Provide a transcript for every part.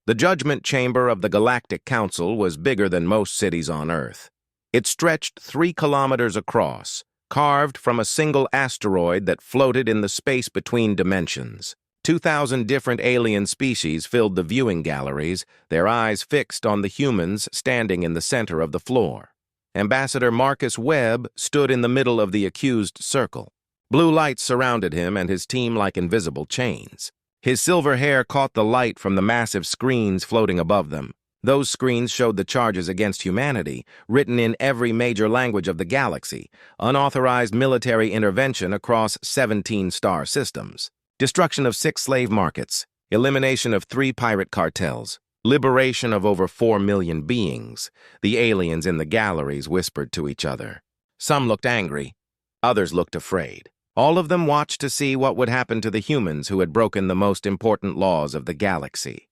The judgment chamber of the Galactic Council was bigger than most cities on Earth. It stretched 3 kilometers across, carved from a single asteroid that floated in the space between dimensions. 2,000 different alien species filled the viewing galleries, their eyes fixed on the humans standing in the center of the floor. Ambassador Marcus Webb stood in the middle of the accused circle. Blue lights surrounded him and his team like invisible chains. His silver hair caught the light from the massive screens floating above them. Those screens showed the charges against humanity, written in every major language of the galaxy, unauthorized military intervention across 17 star systems, destruction of 6 slave markets, elimination of 3 pirate cartels, liberation of over 4 million beings. The aliens in the galleries whispered to each other. Some looked angry, others looked afraid. All of them watched to see what would happen to the humans who had broken the most important laws of the galaxy.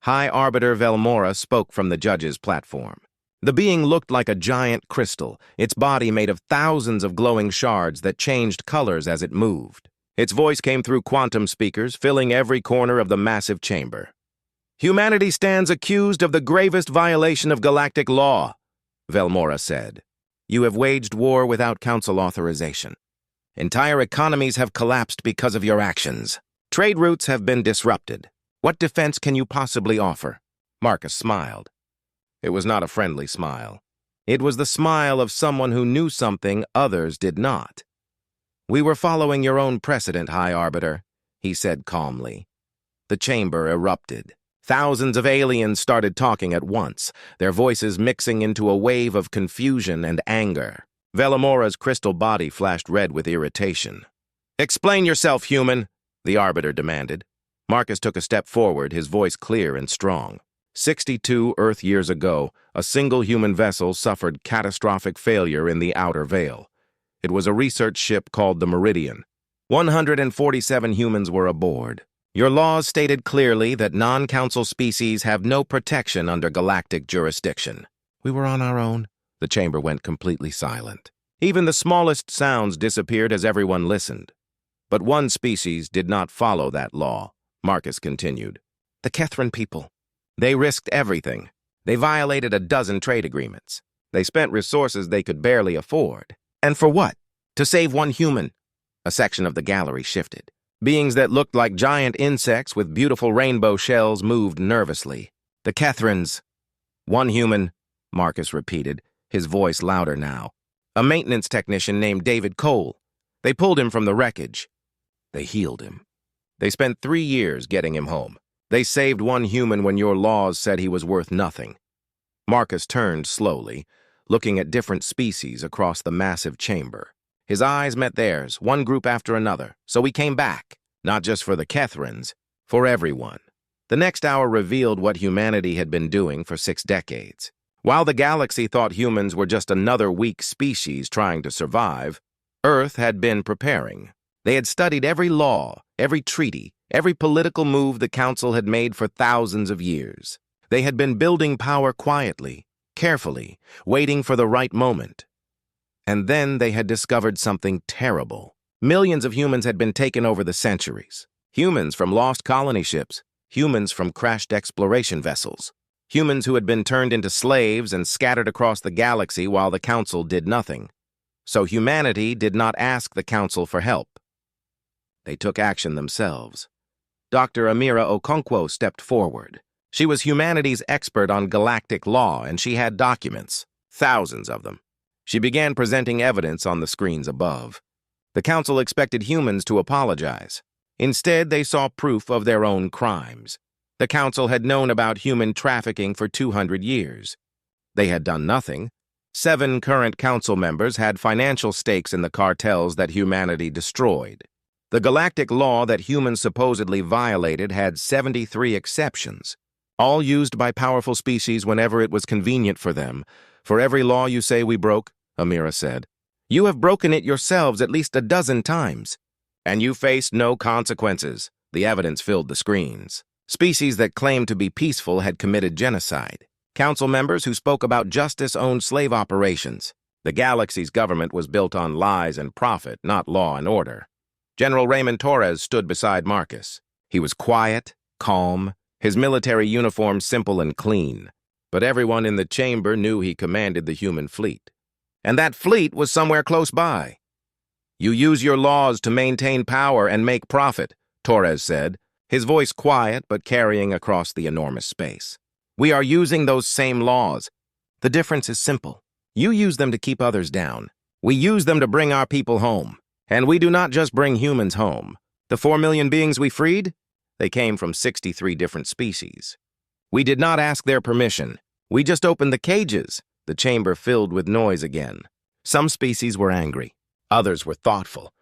High Arbiter Velmora spoke from the judge's platform. The being looked like a giant crystal, its body made of thousands of glowing shards that changed colors as it moved. Its voice came through quantum speakers, filling every corner of the massive chamber. "Humanity stands accused of the gravest violation of galactic law," Velmora said. "You have waged war without council authorization. Entire economies have collapsed because of your actions. Trade routes have been disrupted. What defense can you possibly offer?" Marcus smiled. It was not a friendly smile. It was the smile of someone who knew something others did not. "We were following your own precedent, High Arbiter," he said calmly. The chamber erupted. Thousands of aliens started talking at once, their voices mixing into a wave of confusion and anger. Velmora's crystal body flashed red with irritation. "Explain yourself, human," the Arbiter demanded. Marcus took a step forward, his voice clear and strong. 62 Earth years ago, a single human vessel suffered catastrophic failure in the Outer Veil. It was a research ship called the Meridian. 147 humans were aboard. Your laws stated clearly that non-council species have no protection under galactic jurisdiction. We were on our own. The chamber went completely silent. Even the smallest sounds disappeared as everyone listened. But one species did not follow that law, Marcus continued. The Kethran people. They risked everything. They violated a dozen trade agreements. They spent resources they could barely afford. And for what? To save one human. A section of the gallery shifted. Beings that looked like giant insects with beautiful rainbow shells moved nervously. The Kethrans. One human, Marcus repeated, his voice louder now. A maintenance technician named David Cole. They pulled him from the wreckage. They healed him. They spent 3 years getting him home. They saved one human when your laws said he was worth nothing. Marcus turned slowly, looking at different species across the massive chamber. His eyes met theirs, one group after another, so he came back, not just for the Kethrans, for everyone. The next hour revealed what humanity had been doing for 6 decades. While the galaxy thought humans were just another weak species trying to survive, Earth had been preparing. They had studied every law, every treaty, every political move the Council had made for thousands of years. They had been building power quietly, carefully, waiting for the right moment. And then they had discovered something terrible. Millions of humans had been taken over the centuries. Humans from lost colony ships, humans from crashed exploration vessels. Humans who had been turned into slaves and scattered across the galaxy while the Council did nothing. So humanity did not ask the Council for help. They took action themselves. Dr. Amira Okonkwo stepped forward. She was humanity's expert on galactic law, and she had documents, thousands of them. She began presenting evidence on the screens above. The Council expected humans to apologize. Instead, they saw proof of their own crimes. The Council had known about human trafficking for 200 years. They had done nothing. 7 current Council members had financial stakes in the cartels that humanity destroyed. The galactic law that humans supposedly violated had 73 exceptions, all used by powerful species whenever it was convenient for them. For every law you say we broke, Amira said, you have broken it yourselves at least a dozen times. And you faced no consequences. The evidence filled the screens. Species that claimed to be peaceful had committed genocide. Council members who spoke about justice owned slave operations. The galaxy's government was built on lies and profit, not law and order. General Raymond Torres stood beside Marcus. He was quiet, calm, his military uniform simple and clean. But everyone in the chamber knew he commanded the human fleet. And that fleet was somewhere close by. "You use your laws to maintain power and make profit," Torres said, his voice quiet but carrying across the enormous space. "We are using those same laws. The difference is simple. You use them to keep others down. We use them to bring our people home. And we do not just bring humans home. The 4 million beings we freed? They came from 63 different species. We did not ask their permission. We just opened the cages." The chamber filled with noise again. Some species were angry. Others were thoughtful.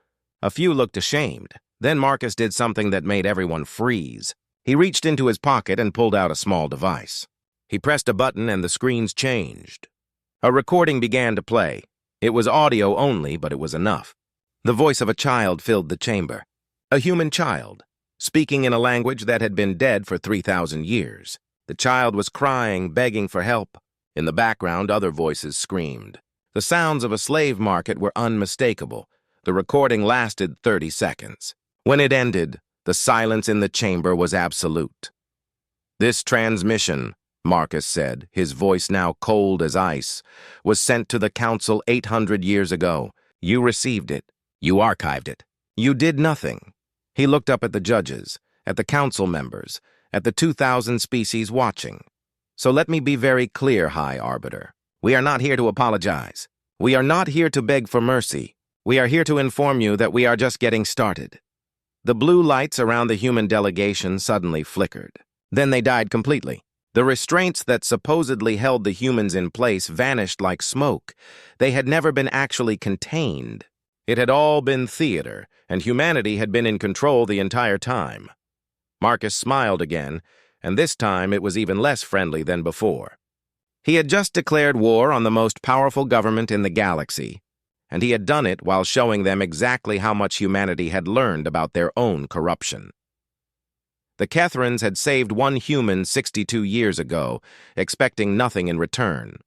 A few looked ashamed. Then Marcus did something that made everyone freeze. He reached into his pocket and pulled out a small device. He pressed a button and the screens changed. A recording began to play. It was audio only, but it was enough. The voice of a child filled the chamber. A human child, speaking in a language that had been dead for 3,000 years. The child was crying, begging for help. In the background, other voices screamed. The sounds of a slave market were unmistakable. The recording lasted 30 seconds. When it ended, the silence in the chamber was absolute. "This transmission," Marcus said, his voice now cold as ice, "was sent to the Council 800 years ago. You received it. You archived it. You did nothing." He looked up at the judges, at the council members, at the 2,000 species watching. "So let me be very clear, High Arbiter. We are not here to apologize. We are not here to beg for mercy. We are here to inform you that we are just getting started." The blue lights around the human delegation suddenly flickered. Then they died completely. The restraints that supposedly held the humans in place vanished like smoke. They had never been actually contained. It had all been theater, and humanity had been in control the entire time. Marcus smiled again, and this time it was even less friendly than before. He had just declared war on the most powerful government in the galaxy, and he had done it while showing them exactly how much humanity had learned about their own corruption. The Kethrans had saved one human 62 years ago, expecting nothing in return.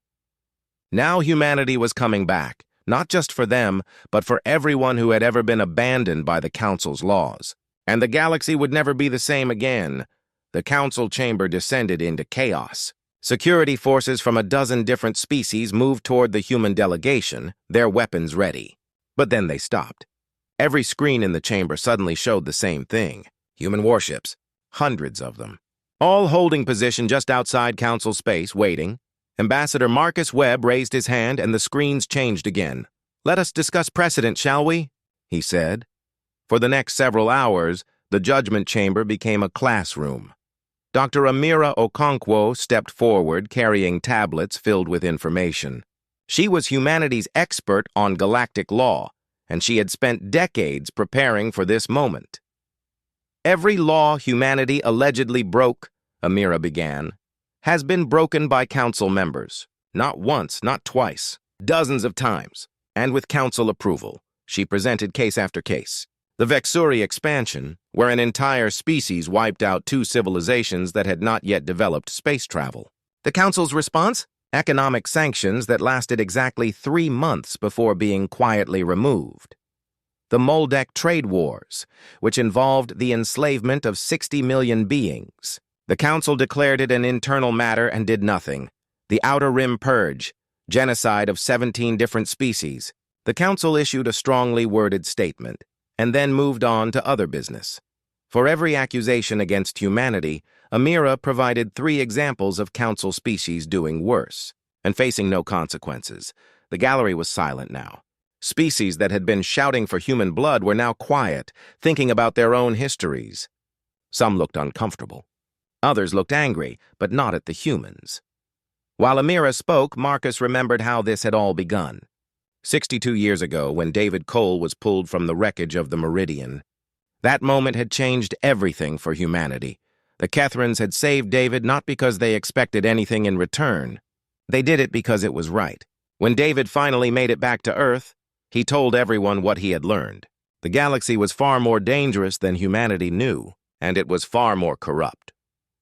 Now humanity was coming back, not just for them, but for everyone who had ever been abandoned by the Council's laws. And the galaxy would never be the same again. The Council chamber descended into chaos. Security forces from a dozen different species moved toward the human delegation, their weapons ready. But then they stopped. Every screen in the chamber suddenly showed the same thing. Human warships, hundreds of them, all holding position just outside Council space, waiting. Ambassador Marcus Webb raised his hand and the screens changed again. "Let us discuss precedent, shall we?" he said. For the next several hours, the judgment chamber became a classroom. Dr. Amira Okonkwo stepped forward, carrying tablets filled with information. She was humanity's expert on galactic law, and she had spent decades preparing for this moment. "Every law humanity allegedly broke," Amira began, "has been broken by council members. Not once, not twice, dozens of times, and with council approval." She presented case after case. The Vexuri expansion, where an entire species wiped out 2 civilizations that had not yet developed space travel. The Council's response? Economic sanctions that lasted exactly 3 months before being quietly removed. The Moldek trade wars, which involved the enslavement of 60 million beings. The Council declared it an internal matter and did nothing. The Outer Rim purge, genocide of 17 different species. The Council issued a strongly worded statement, and then moved on to other business. For every accusation against humanity, Amira provided 3 examples of Council species doing worse, and facing no consequences. The gallery was silent now. Species that had been shouting for human blood were now quiet, thinking about their own histories. Some looked uncomfortable. Others looked angry, but not at the humans. While Amira spoke, Marcus remembered how this had all begun. 62 years ago, when David Cole was pulled from the wreckage of the Meridian. That moment had changed everything for humanity. The Kethrans had saved David not because they expected anything in return. They did it because it was right. When David finally made it back to Earth, he told everyone what he had learned. The galaxy was far more dangerous than humanity knew, and it was far more corrupt.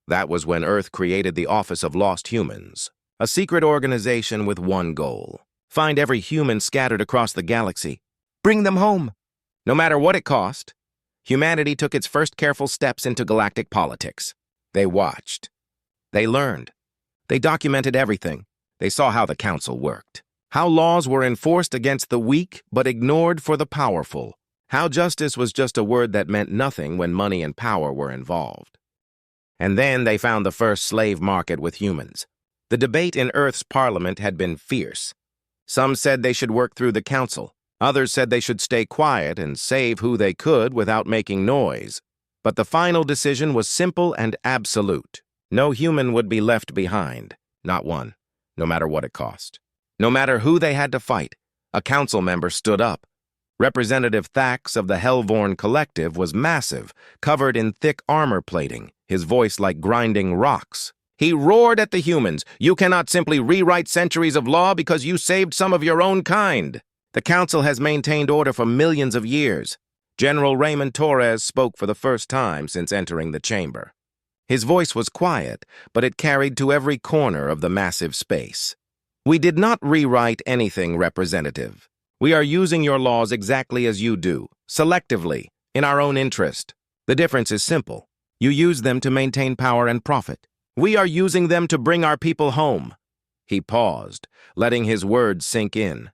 That was when Earth created the Office of Lost Humans, a secret organization with one goal: find every human scattered across the galaxy. Bring them home. No matter what it cost, humanity took its first careful steps into galactic politics. They watched. They learned. They documented everything. They saw how the council worked. How laws were enforced against the weak but ignored for the powerful. How justice was just a word that meant nothing when money and power were involved. And then they found the first slave market with humans. The debate in Earth's parliament had been fierce. Some said they should work through the council. Others said they should stay quiet and save who they could without making noise. But the final decision was simple and absolute. No human would be left behind. Not one. No matter what it cost. No matter who they had to fight, a council member stood up. Representative Thax of the Hellvorn Collective was massive, covered in thick armor plating, his voice like grinding rocks. He roared at the humans, "You cannot simply rewrite centuries of law because you saved some of your own kind. The council has maintained order for millions of years." General Raymond Torres spoke for the first time since entering the chamber. His voice was quiet, but it carried to every corner of the massive space. "We did not rewrite anything, Representative. We are using your laws exactly as you do, selectively, in our own interest. The difference is simple. You use them to maintain power and profit. We are using them to bring our people home." He paused, letting his words sink in.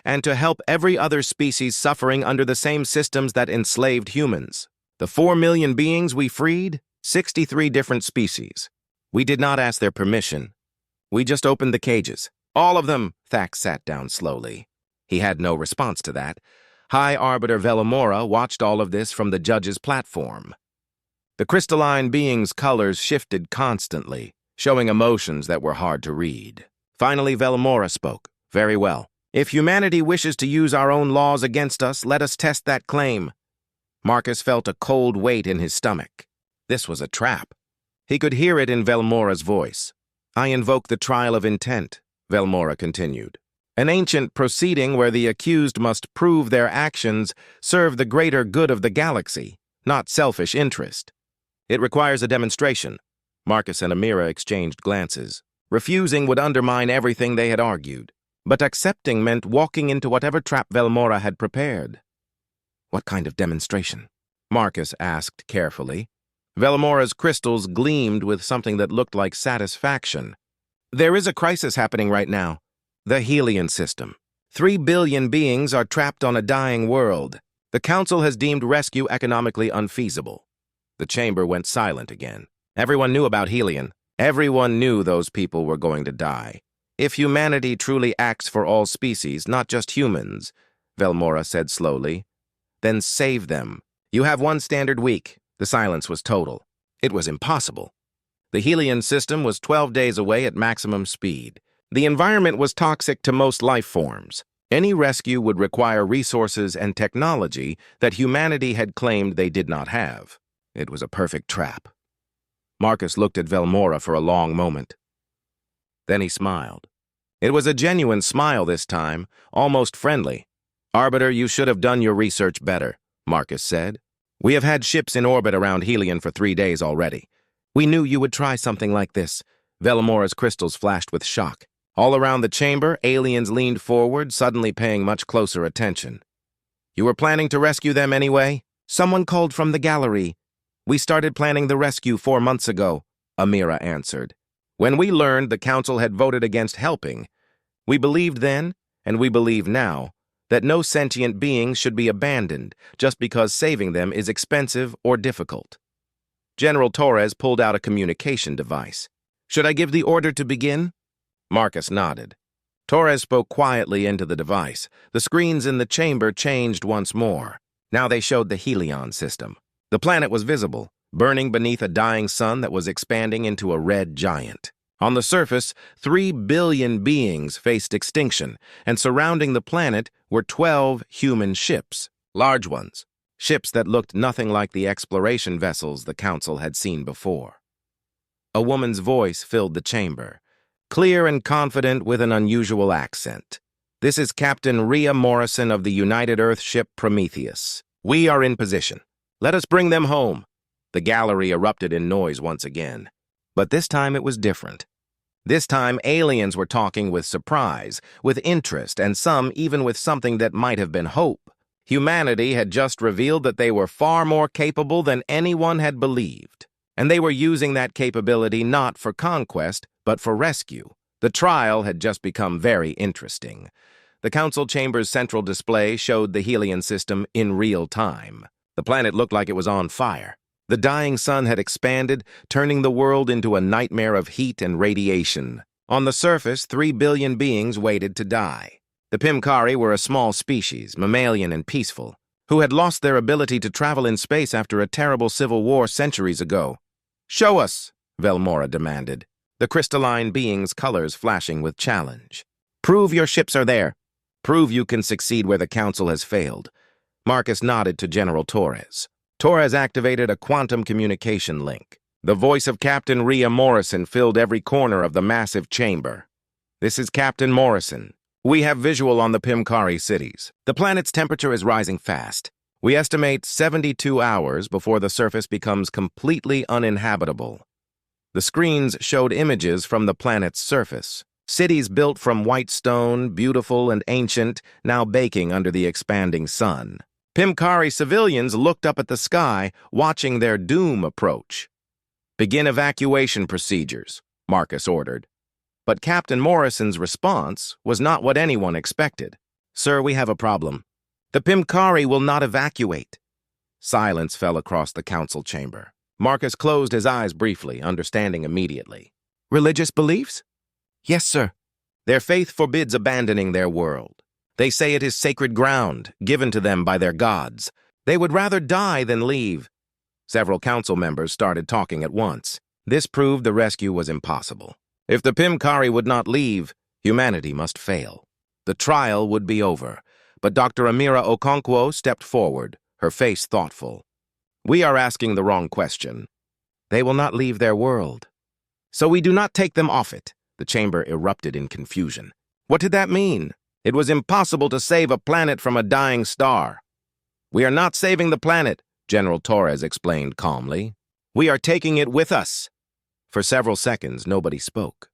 "And to help every other species suffering under the same systems that enslaved humans. The 4 million beings we freed, 63 different species. We did not ask their permission. We just opened the cages. All of them." Thax sat down slowly. He had no response to that. High Arbiter Velamora watched all of this from the judge's platform. The crystalline being's colors shifted constantly, showing emotions that were hard to read. Finally, Velamora spoke. "Very well. If humanity wishes to use our own laws against us, let us test that claim." Marcus felt a cold weight in his stomach. This was a trap. He could hear it in Velamora's voice. "I invoke the trial of intent," Velamora continued. "An ancient proceeding where the accused must prove their actions serve the greater good of the galaxy, not selfish interest. It requires a demonstration." Marcus and Amira exchanged glances. Refusing would undermine everything they had argued, but accepting meant walking into whatever trap Velamora had prepared. "What kind of demonstration?" Marcus asked carefully. Velamora's crystals gleamed with something that looked like satisfaction. "There is a crisis happening right now. The Helion system. 3 billion beings are trapped on a dying world. The Council has deemed rescue economically unfeasible." The chamber went silent again. Everyone knew about Helion. Everyone knew those people were going to die. "If humanity truly acts for all species, not just humans," Velamora said slowly, "then save them. You have 1 standard week." The silence was total. It was impossible. The Helion system was 12 days away at maximum speed. The environment was toxic to most life forms. Any rescue would require resources and technology that humanity had claimed they did not have. It was a perfect trap. Marcus looked at Velamora for a long moment. Then he smiled. It was a genuine smile this time, almost friendly. "Arbiter, you should have done your research better," Marcus said. "We have had ships in orbit around Helion for 3 days already. We knew you would try something like this." Velamora's crystals flashed with shock. All around the chamber, aliens leaned forward, suddenly paying much closer attention. "You were planning to rescue them anyway?" "Someone called from the gallery. We started planning the rescue 4 months ago," Amira answered. "When we learned the Council had voted against helping, we believed then, and we believe now, that no sentient beings should be abandoned just because saving them is expensive or difficult." General Torres pulled out a communication device. "Should I give the order to begin?" Marcus nodded. Torres spoke quietly into the device. The screens in the chamber changed once more. Now they showed the Helion system. The planet was visible, burning beneath a dying sun that was expanding into a red giant. On the surface, 3 billion beings faced extinction, and surrounding the planet were 12 human ships, large ones, ships that looked nothing like the exploration vessels the Council had seen before. A woman's voice filled the chamber, clear and confident with an unusual accent. "This is Captain Rhea Morrison of the United Earth ship Prometheus. We are in position. Let us bring them home." The gallery erupted in noise once again. But this time it was different. This time aliens were talking with surprise, with interest, and some even with something that might have been hope. Humanity had just revealed that they were far more capable than anyone had believed. and they were using that capability not for conquest, but for rescue. The trial had just become very interesting. The council chamber's central display showed the Helion system in real time. The planet looked like it was on fire. The dying sun had expanded, turning the world into a nightmare of heat and radiation. On the surface, 3 billion beings waited to die. The Pimkari were a small species, mammalian and peaceful, who had lost their ability to travel in space after a terrible civil war centuries ago. "Show us," Velmora demanded, the crystalline being's colors flashing with challenge. "Prove your ships are there. Prove you can succeed where the Council has failed." Marcus nodded to General Torres. Torres activated a quantum communication link. The voice of Captain Rhea Morrison filled every corner of the massive chamber. "This is Captain Morrison. We have visual on the Pimkari cities. The planet's temperature is rising fast. We estimate 72 hours before the surface becomes completely uninhabitable." The screens showed images from the planet's surface. Cities built from white stone, beautiful and ancient, now baking under the expanding sun. Pimkari civilians looked up at the sky, watching their doom approach. "Begin evacuation procedures," Marcus ordered. But Captain Morrison's response was not what anyone expected. "Sir, we have a problem. The Pimkari will not evacuate." Silence fell across the council chamber. Marcus closed his eyes briefly, understanding immediately. "Religious beliefs?" "Yes, sir. Their faith forbids abandoning their world. They say it is sacred ground, given to them by their gods. They would rather die than leave." Several council members started talking at once. This proved the rescue was impossible. If the Pimkari would not leave, humanity must fail. The trial would be over, but Dr. Amira Okonkwo stepped forward, her face thoughtful. "We are asking the wrong question. They will not leave their world. So we do not take them off it." The chamber erupted in confusion. What did that mean? It was impossible to save a planet from a dying star. "We are not saving the planet," General Torres explained calmly. "We are taking it with us." For several seconds, nobody spoke.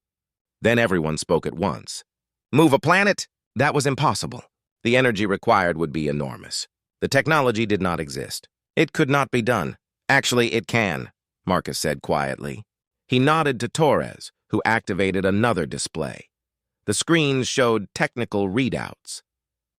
Then everyone spoke at once. "Move a planet?" That was impossible. The energy required would be enormous. The technology did not exist. It could not be done. "Actually, it can," Marcus said quietly. He nodded to Torres, who activated another display. The screens showed technical readouts.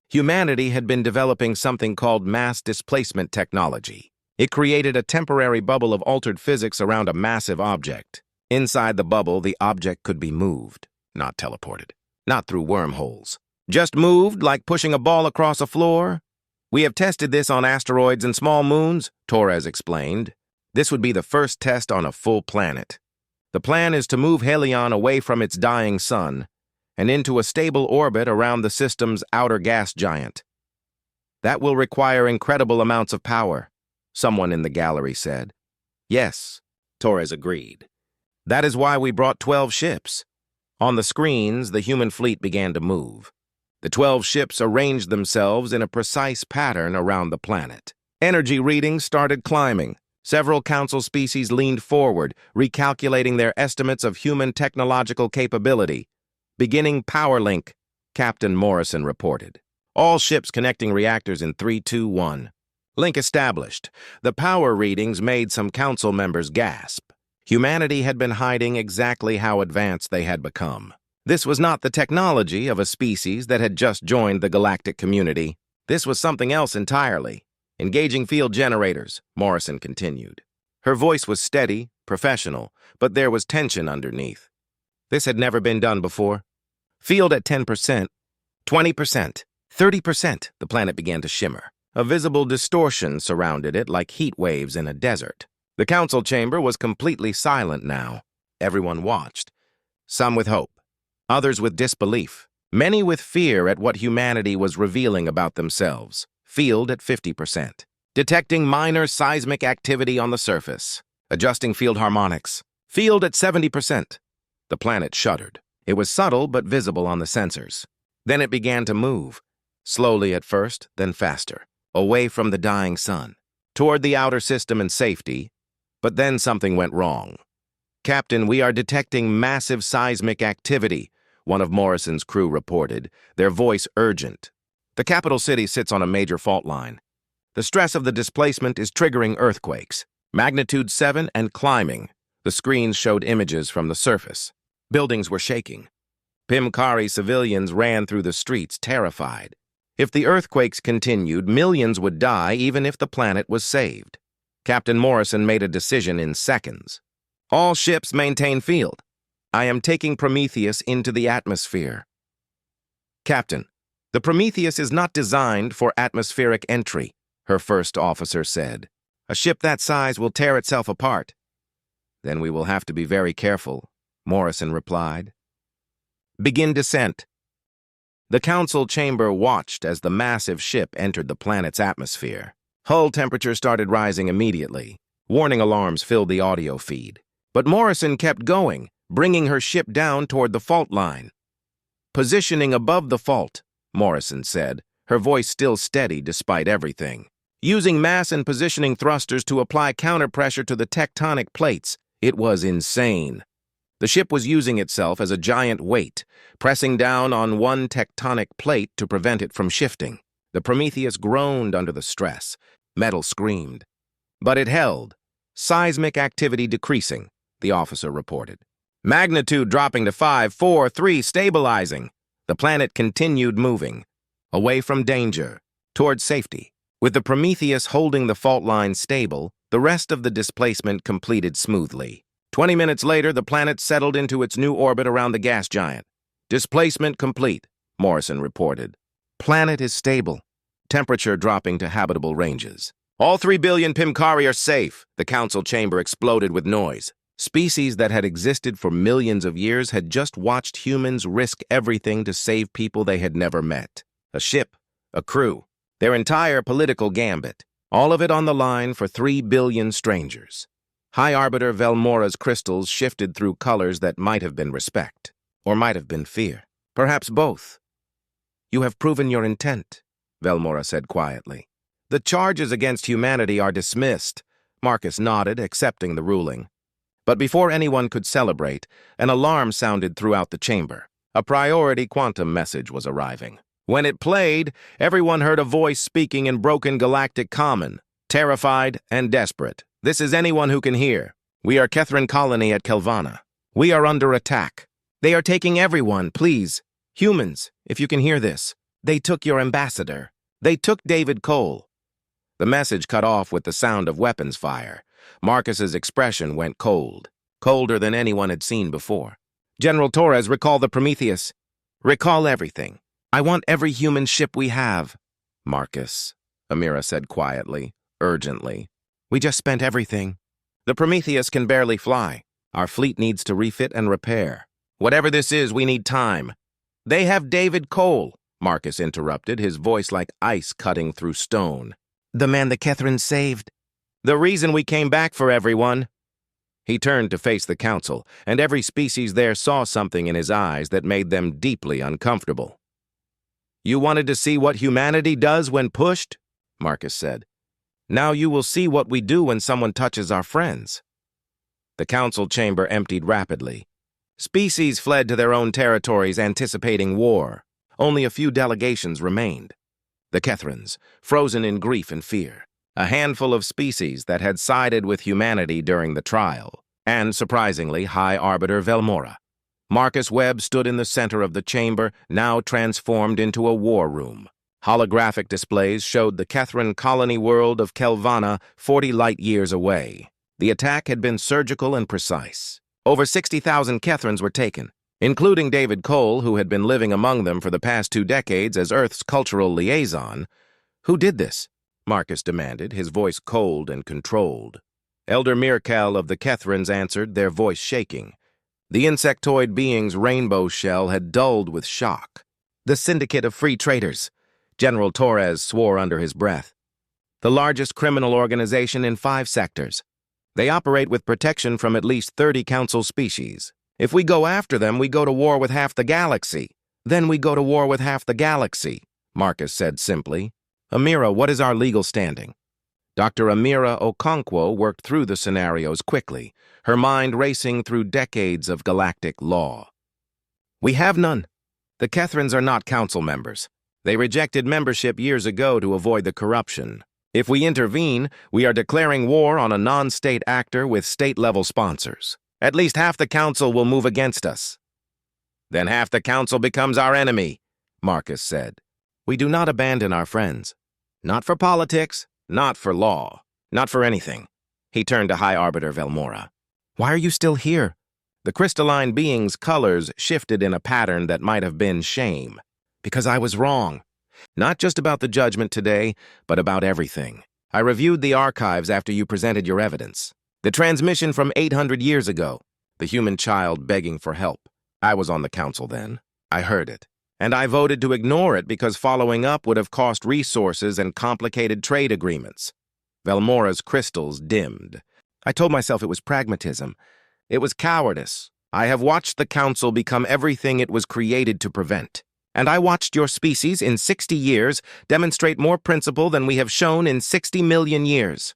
Humanity had been developing something called mass displacement technology. It created a temporary bubble of altered physics around a massive object. Inside the bubble, the object could be moved, not teleported, not through wormholes. Just moved like pushing a ball across a floor. "We have tested this on asteroids and small moons," Torres explained. "This would be the first test on a full planet. The plan is to move Helion away from its dying sun and into a stable orbit around the system's outer gas giant. That will require incredible amounts of power," someone in the gallery said. "Yes," Torres agreed. "That is why we brought 12 ships." On the screens, the human fleet began to move. The 12 ships arranged themselves in a precise pattern around the planet. Energy readings started climbing. Several council species leaned forward, recalculating their estimates of human technological capability. "Beginning power link," Captain Morrison reported. "All ships connecting reactors in 3, 2, 1. Link established. The power readings made some council members gasp. Humanity had been hiding exactly how advanced they had become. This was not the technology of a species that had just joined the galactic community. This was something else entirely. "Engaging field generators," Morrison continued. Her voice was steady, professional, but there was tension underneath. This had never been done before. "Field at 10%, 20%, 30%, the planet began to shimmer. A visible distortion surrounded it like heat waves in a desert. The council chamber was completely silent now. Everyone watched, some with hope, others with disbelief, many with fear at what humanity was revealing about themselves. Field at 50%. Detecting minor seismic activity on the surface. Adjusting field harmonics. Field at 70%. The planet shuddered. It was subtle but visible on the sensors. Then it began to move. Slowly at first, then faster. Away from the dying sun. Toward the outer system and safety. But then something went wrong. "Captain, we are detecting massive seismic activity," one of Morrison's crew reported, their voice urgent. "The capital city sits on a major fault line. The stress of the displacement is triggering earthquakes." Magnitude 7 and climbing. The screens showed images from the surface. Buildings were shaking. Pimkari civilians ran through the streets, terrified. If the earthquakes continued, millions would die even if the planet was saved. Captain Morrison made a decision in seconds. All ships maintain field. I am taking Prometheus into the atmosphere. Captain, the Prometheus is not designed for atmospheric entry, her first officer said. A ship that size will tear itself apart. Then we will have to be very careful, Morrison replied. Begin descent. The council chamber watched as the massive ship entered the planet's atmosphere. Hull temperature started rising immediately. Warning alarms filled the audio feed. But Morrison kept going, bringing her ship down toward the fault line. Positioning above the fault, Morrison said, her voice still steady despite everything. Using mass and positioning thrusters to apply counterpressure to the tectonic plates, it was insane. The ship was using itself as a giant weight, pressing down on one tectonic plate to prevent it from shifting. The Prometheus groaned under the stress. Metal screamed. But it held. Seismic activity decreasing, the officer reported. Magnitude dropping to 5, 4, 3, stabilizing. The planet continued moving, away from danger, toward safety. With the Prometheus holding the fault line stable, the rest of the displacement completed smoothly. 20 minutes later, the planet settled into its new orbit around the gas giant. Displacement complete, Morrison reported. Planet is stable. Temperature dropping to habitable ranges. All 3 billion Pimkari are safe. The council chamber exploded with noise. Species that had existed for millions of years had just watched humans risk everything to save people they had never met. A ship, a crew, their entire political gambit. All of it on the line for 3 billion strangers. High Arbiter Velmora's crystals shifted through colors that might have been respect, or might have been fear. Perhaps both. You have proven your intent, Velmora said quietly. The charges against humanity are dismissed. Marcus nodded, accepting the ruling. But before anyone could celebrate, an alarm sounded throughout the chamber. A priority quantum message was arriving. When it played, everyone heard a voice speaking in broken galactic common, terrified and desperate. This is anyone who can hear. We are Kethrin Colony at Kelvana. We are under attack. They are taking everyone, please. Humans, if you can hear this. They took your ambassador. They took David Cole. The message cut off with the sound of weapons fire. Marcus's expression went cold, colder than anyone had seen before. General Torres, recall the Prometheus. Recall everything. I want every human ship we have. Marcus, Amira said quietly, urgently. We just spent everything. The Prometheus can barely fly. Our fleet needs to refit and repair. Whatever this is, we need time. They have David Cole, Marcus interrupted, his voice like ice cutting through stone. The man that Kethrin saved. The reason we came back for everyone. He turned to face the council, and every species there saw something in his eyes that made them deeply uncomfortable. You wanted to see what humanity does when pushed? Marcus said. Now you will see what we do when someone touches our friends. The council chamber emptied rapidly. Species fled to their own territories anticipating war. Only a few delegations remained. The Kethrins, frozen in grief and fear. A handful of species that had sided with humanity during the trial. And, surprisingly, High Arbiter Velmora. Marcus Webb stood in the center of the chamber, now transformed into a war room. Holographic displays showed the Kethrin colony world of Kelvana 40 light-years away. The attack had been surgical and precise. Over 60,000 Kethrins were taken, including David Cole, who had been living among them for the past 2 decades as Earth's cultural liaison. Who did this? Marcus demanded, his voice cold and controlled. Elder Mirkel of the Kethrins answered, their voice shaking. The insectoid being's rainbow shell had dulled with shock. The Syndicate of Free Traders. General Torres swore under his breath. The largest criminal organization in 5 sectors. They operate with protection from at least 30 council species. If we go after them, we go to war with half the galaxy. Then we go to war with half the galaxy, Marcus said simply. Amira, what is our legal standing? Dr. Amira Okonkwo worked through the scenarios quickly, her mind racing through decades of galactic law. We have none. The Kethrins are not council members. They rejected membership years ago to avoid the corruption. If we intervene, we are declaring war on a non-state actor with state-level sponsors. At least half the council will move against us. Then half the council becomes our enemy, Marcus said. We do not abandon our friends. Not for politics, not for law, not for anything. He turned to High Arbiter Velmora. Why are you still here? The crystalline being's colors shifted in a pattern that might have been shame. Because I was wrong. Not just about the judgment today, but about everything. I reviewed the archives after you presented your evidence. The transmission from 800 years ago, the human child begging for help. I was on the council then. I heard it. And I voted to ignore it because following up would have cost resources and complicated trade agreements. Velmora's crystals dimmed. I told myself it was pragmatism. It was cowardice. I have watched the council become everything it was created to prevent. And I watched your species in 60 years demonstrate more principle than we have shown in 60 million years.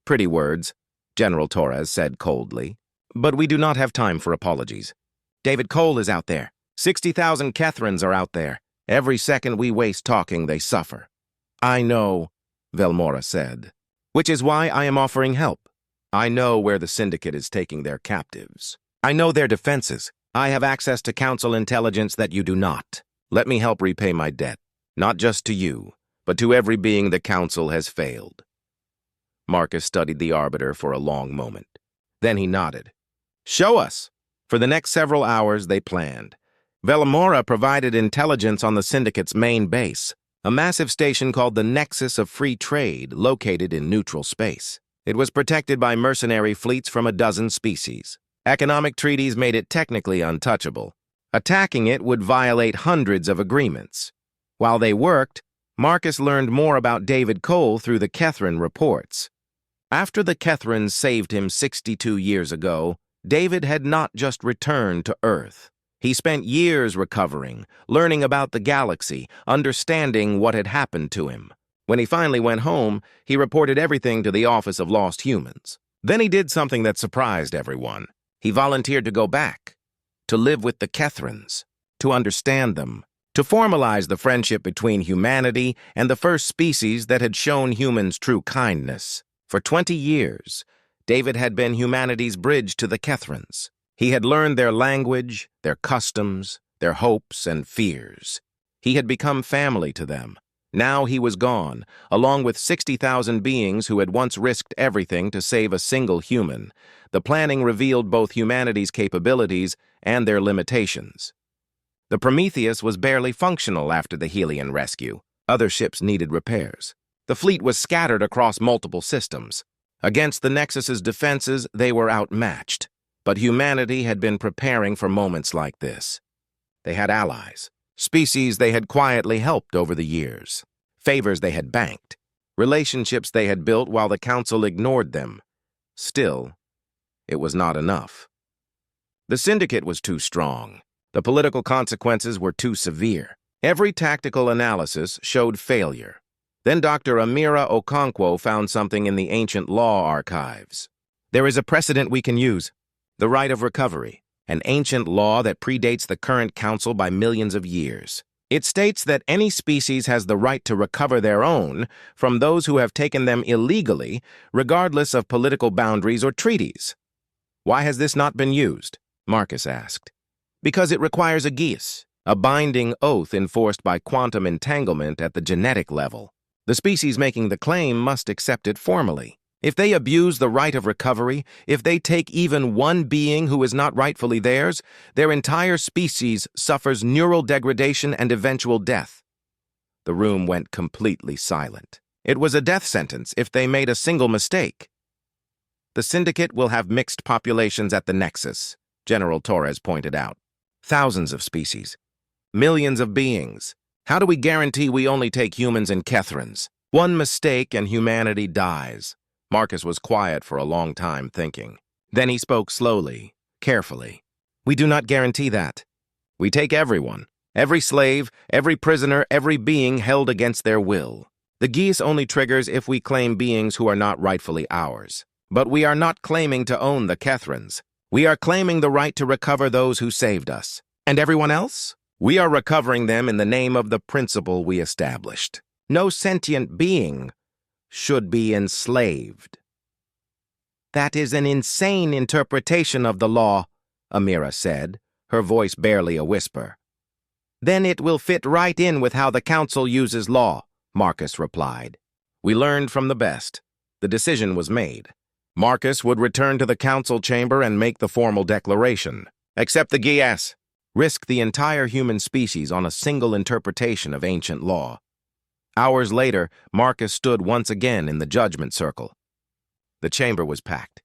Pretty words, General Torres said coldly. But we do not have time for apologies. David Cole is out there. 60,000 Kethrans are out there. Every second we waste talking, they suffer. I know, Velmora said, which is why I am offering help. I know where the Syndicate is taking their captives. I know their defenses. I have access to council intelligence that you do not. Let me help repay my debt, not just to you, but to every being the council has failed. Marcus studied the Arbiter for a long moment. Then he nodded. Show us. For the next several hours, they planned. Velmora provided intelligence on the Syndicate's main base, a massive station called the Nexus of Free Trade, located in neutral space. It was protected by mercenary fleets from a dozen species. Economic treaties made it technically untouchable. Attacking it would violate hundreds of agreements. While they worked, Marcus learned more about David Cole through the Kethran reports. After the Kethrans saved him 62 years ago, David had not just returned to Earth. He spent years recovering, learning about the galaxy, understanding what had happened to him. When he finally went home, he reported everything to the Office of Lost Humans. Then he did something that surprised everyone. He volunteered to go back, to live with the Kethrans, to understand them, to formalize the friendship between humanity and the first species that had shown humans true kindness. For 20 years, David had been humanity's bridge to the Kethrans. He had learned their language, their customs, their hopes and fears. He had become family to them. Now he was gone, along with 60,000 beings who had once risked everything to save a single human. The planning revealed both humanity's capabilities and their limitations. The Prometheus was barely functional after the Helion rescue. Other ships needed repairs. The fleet was scattered across multiple systems. Against the Nexus's defenses, they were outmatched. But humanity had been preparing for moments like this. They had allies, species they had quietly helped over the years, favors they had banked, relationships they had built while the Council ignored them. Still, it was not enough. The Syndicate was too strong. The political consequences were too severe. Every tactical analysis showed failure. Then Dr. Amira Okonkwo found something in the ancient law archives. There is a precedent we can use. The right of recovery, an ancient law that predates the current council by millions of years. It states that any species has the right to recover their own from those who have taken them illegally, regardless of political boundaries or treaties. Why has this not been used? Marcus asked. Because it requires a geas, a binding oath enforced by quantum entanglement at the genetic level. The species making the claim must accept it formally. If they abuse the right of recovery, if they take even one being who is not rightfully theirs, their entire species suffers neural degradation and eventual death. The room went completely silent. It was a death sentence if they made a single mistake. The Syndicate will have mixed populations at the Nexus, General Torres pointed out. Thousands of species. Millions of beings. How do we guarantee we only take humans and Kethrans? One mistake and humanity dies. Marcus was quiet for a long time, thinking. Then he spoke slowly, carefully. We do not guarantee that. We take everyone, every slave, every prisoner, every being held against their will. The geas only triggers if we claim beings who are not rightfully ours. But we are not claiming to own the Kethrans. We are claiming the right to recover those who saved us. And everyone else? We are recovering them in the name of the principle we established. No sentient being should be enslaved. That is an insane interpretation of the law, Amira said, her voice barely a whisper. Then it will fit right in with how the council uses law, Marcus replied. We learned from the best. The decision was made. Marcus would return to the council chamber and make the formal declaration. Accept the GS. Risk the entire human species on a single interpretation of ancient law. Hours later, Marcus stood once again in the judgment circle. The chamber was packed.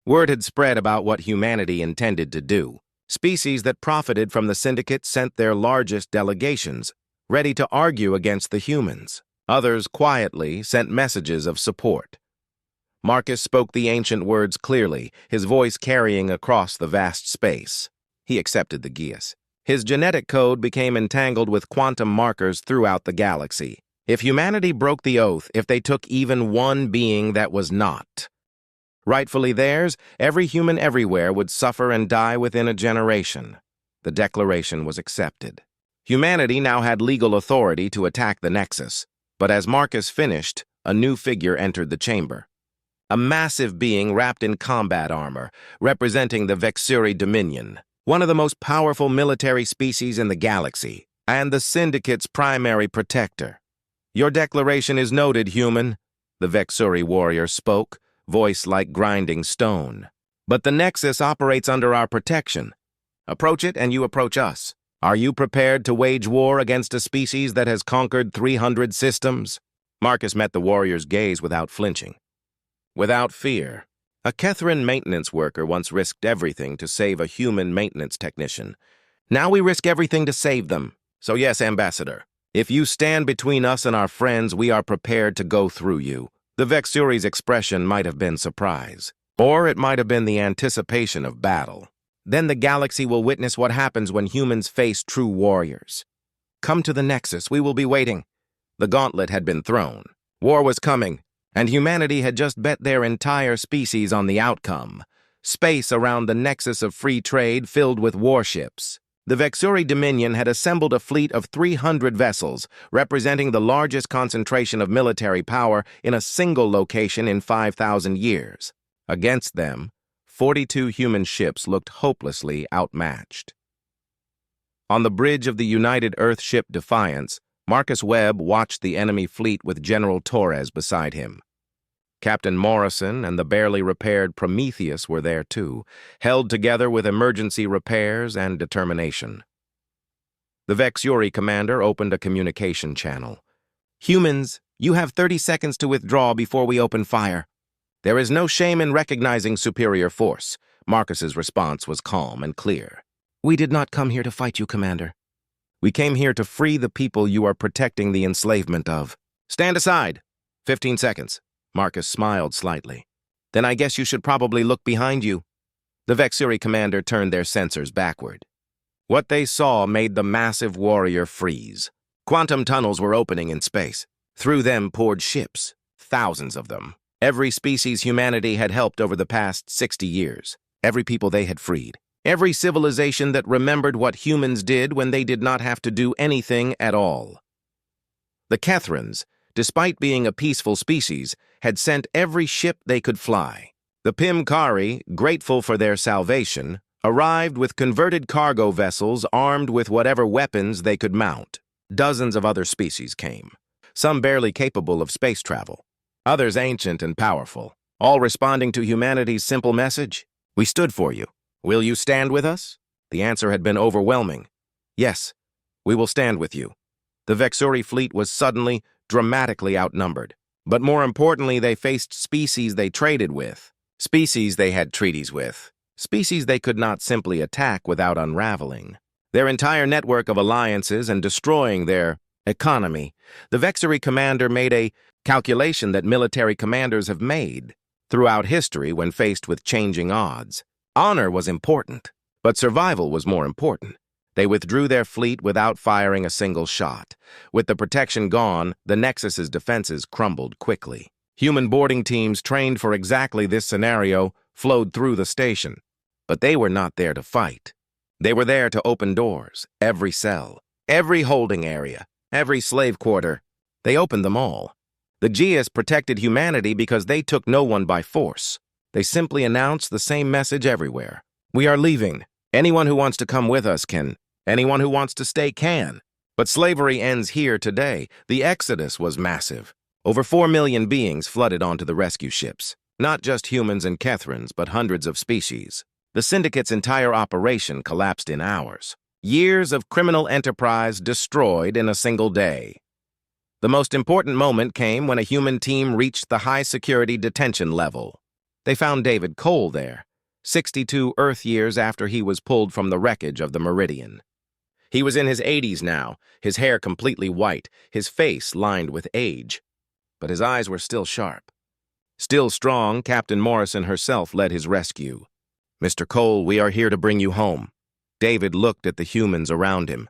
Word had spread about what humanity intended to do. Species that profited from the syndicate sent their largest delegations, ready to argue against the humans. Others quietly sent messages of support. Marcus spoke the ancient words clearly, his voice carrying across the vast space. He accepted the GS. His genetic code became entangled with quantum markers throughout the galaxy. If humanity broke the oath, if they took even one being that was not rightfully theirs, every human everywhere would suffer and die within a generation. The declaration was accepted. Humanity now had legal authority to attack the Nexus, but as Marcus finished, a new figure entered the chamber. A massive being wrapped in combat armor, representing the Vexuri Dominion, one of the most powerful military species in the galaxy, and the Syndicate's primary protector. Your declaration is noted, human, the Vexuri warrior spoke, voice like grinding stone. But the Nexus operates under our protection. Approach it and you approach us. Are you prepared to wage war against a species that has conquered 300 systems? Marcus met the warrior's gaze without flinching. Without fear. A Kethran maintenance worker once risked everything to save a human maintenance technician. Now we risk everything to save them. So yes, Ambassador, if you stand between us and our friends, we are prepared to go through you. The Vexuri's expression might have been surprise, or it might have been the anticipation of battle. Then the galaxy will witness what happens when humans face true warriors. Come to the Nexus, we will be waiting. The gauntlet had been thrown. War was coming, and humanity had just bet their entire species on the outcome. Space around the Nexus of free trade filled with warships. The Vexuri Dominion had assembled a fleet of 300 vessels, representing the largest concentration of military power in a single location in 5,000 years. Against them, 42 human ships looked hopelessly outmatched. On the bridge of the United Earth ship Defiance, Marcus Webb watched the enemy fleet with General Torres beside him. Captain Morrison and the barely repaired Prometheus were there too, held together with emergency repairs and determination. The Vexuri commander opened a communication channel. Humans, you have 30 seconds to withdraw before we open fire. There is no shame in recognizing superior force. Marcus's response was calm and clear. We did not come here to fight you, Commander. We came here to free the people you are protecting the enslavement of. Stand aside. 15 seconds. Marcus smiled slightly. Then I guess you should probably look behind you. The Vexuri commander turned their sensors backward. What they saw made the massive warrior freeze. Quantum tunnels were opening in space. Through them poured ships, thousands of them. Every species humanity had helped over the past 60 years. Every people they had freed. Every civilization that remembered what humans did when they did not have to do anything at all. The Kethrans, despite being a peaceful species, had sent every ship they could fly. The Pimkari, grateful for their salvation, arrived with converted cargo vessels armed with whatever weapons they could mount. Dozens of other species came, some barely capable of space travel, others ancient and powerful, all responding to humanity's simple message: we stood for you. Will you stand with us? The answer had been overwhelming. Yes, we will stand with you. The Vexuri fleet was suddenly, dramatically outnumbered. But more importantly, they faced species they traded with, species they had treaties with, species they could not simply attack without unraveling. Their entire network of alliances and destroying their economy. The Vexuri commander made a calculation that military commanders have made throughout history when faced with changing odds. Honor was important, but survival was more important. They withdrew their fleet without firing a single shot. With the protection gone, the Nexus's defenses crumbled quickly. Human boarding teams trained for exactly this scenario flowed through the station. But they were not there to fight. They were there to open doors, every cell, every holding area, every slave quarter. They opened them all. The GS protected humanity because they took no one by force. They simply announced the same message everywhere. We are leaving. Anyone who wants to come with us can. Anyone who wants to stay can. But slavery ends here today. The exodus was massive. Over 4 million beings flooded onto the rescue ships. Not just humans and Kethrans, but hundreds of species. The syndicate's entire operation collapsed in hours. Years of criminal enterprise destroyed in a single day. The most important moment came when a human team reached the high-security detention level. They found David Cole there, 62 Earth years after he was pulled from the wreckage of the Meridian. He was in his 80s now, his hair completely white, his face lined with age. But his eyes were still sharp. Still strong, Captain Morrison herself led his rescue. "Mr. Cole, we are here to bring you home." David looked at the humans around him,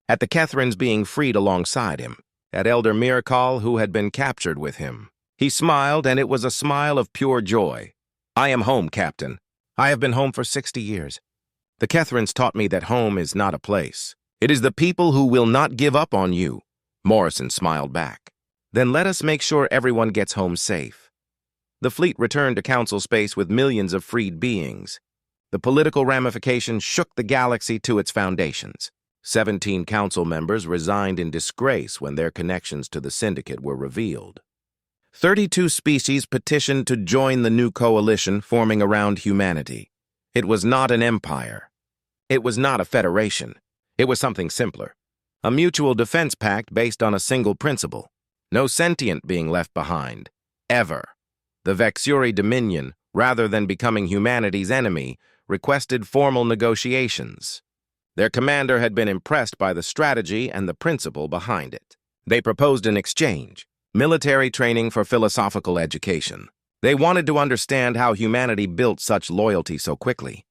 at the Kethrans being freed alongside him, at Elder Mirakal who had been captured with him. He smiled, and it was a smile of pure joy. "I am home, Captain. I have been home for 60 years. The Kethrans taught me that home is not a place. It is the people who will not give up on you." Morrison smiled back. "Then let us make sure everyone gets home safe." The fleet returned to Council space with millions of freed beings. The political ramifications shook the galaxy to its foundations. 17 Council members resigned in disgrace when their connections to the Syndicate were revealed. 32 species petitioned to join the new coalition forming around humanity. It was not an empire. It was not a federation. It was something simpler. A mutual defense pact based on a single principle. No sentient being left behind. Ever. The Vexuri Dominion, rather than becoming humanity's enemy, requested formal negotiations. Their commander had been impressed by the strategy and the principle behind it. They proposed an exchange, military training for philosophical education. They wanted to understand how humanity built such loyalty so quickly.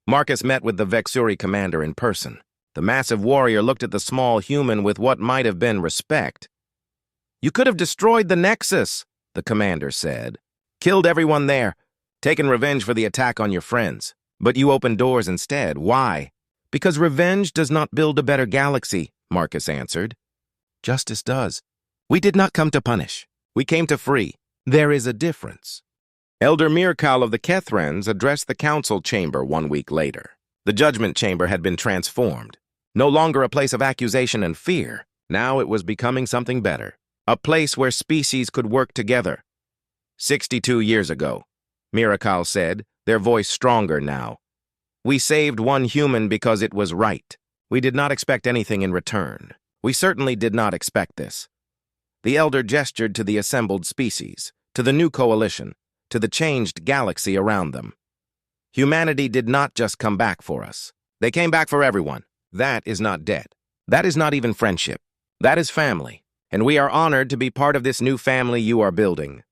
Marcus met with the Vexuri commander in person. The massive warrior looked at the small human with what might have been respect. "You could have destroyed the Nexus," the commander said. "Killed everyone there, taken revenge for the attack on your friends. But you opened doors instead. Why?" "Because revenge does not build a better galaxy," Marcus answered. "Justice does. We did not come to punish. We came to free. There is a difference." Elder Mirakal of the Kethrans addressed the council chamber 1 week later. The judgment chamber had been transformed. No longer a place of accusation and fear. Now it was becoming something better. A place where species could work together. 62 years ago, Mirakal said, their voice stronger now. "We saved one human because it was right. We did not expect anything in return. We certainly did not expect this." The elder gestured to the assembled species, to the new coalition, to the changed galaxy around them. "Humanity did not just come back for us. They came back for everyone. That is not debt. That is not even friendship. That is family. And we are honored to be part of this new family you are building."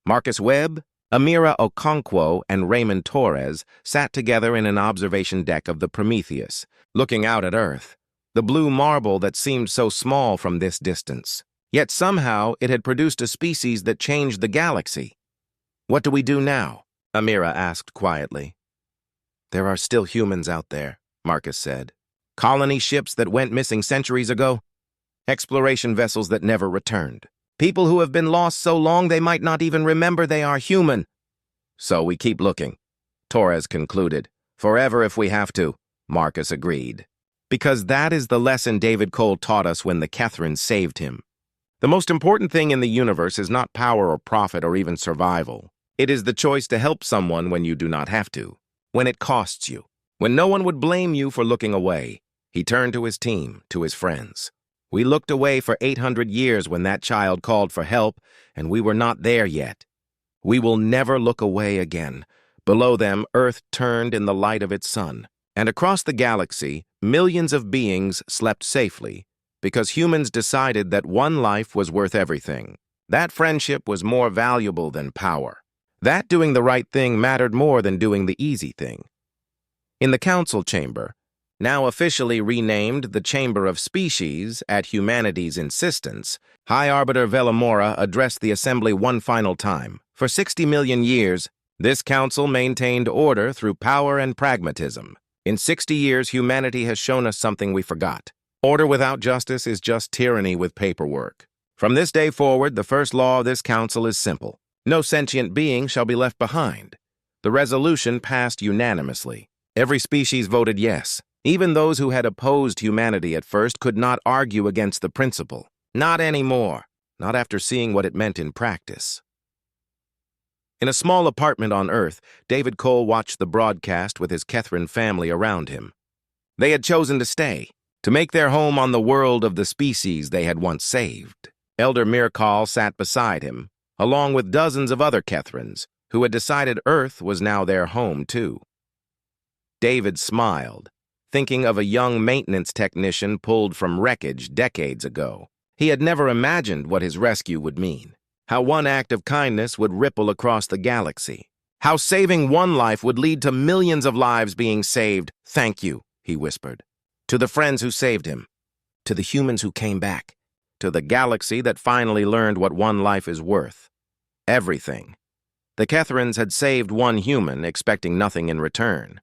Marcus Webb, Amira Okonkwo, and Raymond Torres sat together in an observation deck of the Prometheus, looking out at Earth, the blue marble that seemed so small from this distance. Yet somehow it had produced a species that changed the galaxy. "What do we do now?" Amira asked quietly. "There are still humans out there," Marcus said. "Colony ships that went missing centuries ago. Exploration vessels that never returned. People who have been lost so long they might not even remember they are human. So we keep looking," Torres concluded. "Forever if we have to," Marcus agreed. "Because that is the lesson David Cole taught us when the Kethrans saved him. The most important thing in the universe is not power or profit or even survival. It is the choice to help someone when you do not have to, when it costs you, when no one would blame you for looking away." He turned to his team, to his friends. "We looked away for 800 years when that child called for help, and we were not there yet. We will never look away again." Below them, Earth turned in the light of its sun. And across the galaxy, millions of beings slept safely, because humans decided that one life was worth everything. That friendship was more valuable than power. That doing the right thing mattered more than doing the easy thing. In the council chamber, now officially renamed the Chamber of Species at humanity's insistence, High Arbiter Velamora addressed the assembly one final time. For 60 million years, this council maintained order through power and pragmatism. In 60 years, humanity has shown us something we forgot. Order without justice is just tyranny with paperwork. From this day forward, the first law of this council is simple. No sentient being shall be left behind. The resolution passed unanimously. Every species voted yes. Even those who had opposed humanity at first could not argue against the principle. Not anymore. Not after seeing what it meant in practice. In a small apartment on Earth, David Cole watched the broadcast with his Kethrin family around him. They had chosen to stay, to make their home on the world of the species they had once saved. Elder Mirkal sat beside him, along with dozens of other Kethrins, who had decided Earth was now their home, too. David smiled, thinking of a young maintenance technician pulled from wreckage decades ago. He had never imagined what his rescue would mean, how one act of kindness would ripple across the galaxy, how saving one life would lead to millions of lives being saved. "Thank you," he whispered, "to the friends who saved him, to the humans who came back, to the galaxy that finally learned what one life is worth. Everything." The Kethrins had saved one human, expecting nothing in return.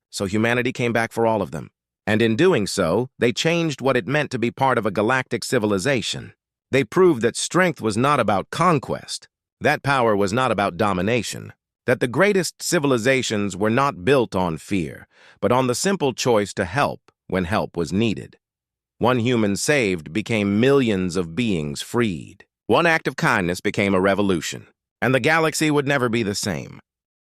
So humanity came back for all of them. And in doing so, they changed what it meant to be part of a galactic civilization. They proved that strength was not about conquest, that power was not about domination, that the greatest civilizations were not built on fear, but on the simple choice to help when help was needed. One human saved became millions of beings freed. One act of kindness became a revolution, and the galaxy would never be the same.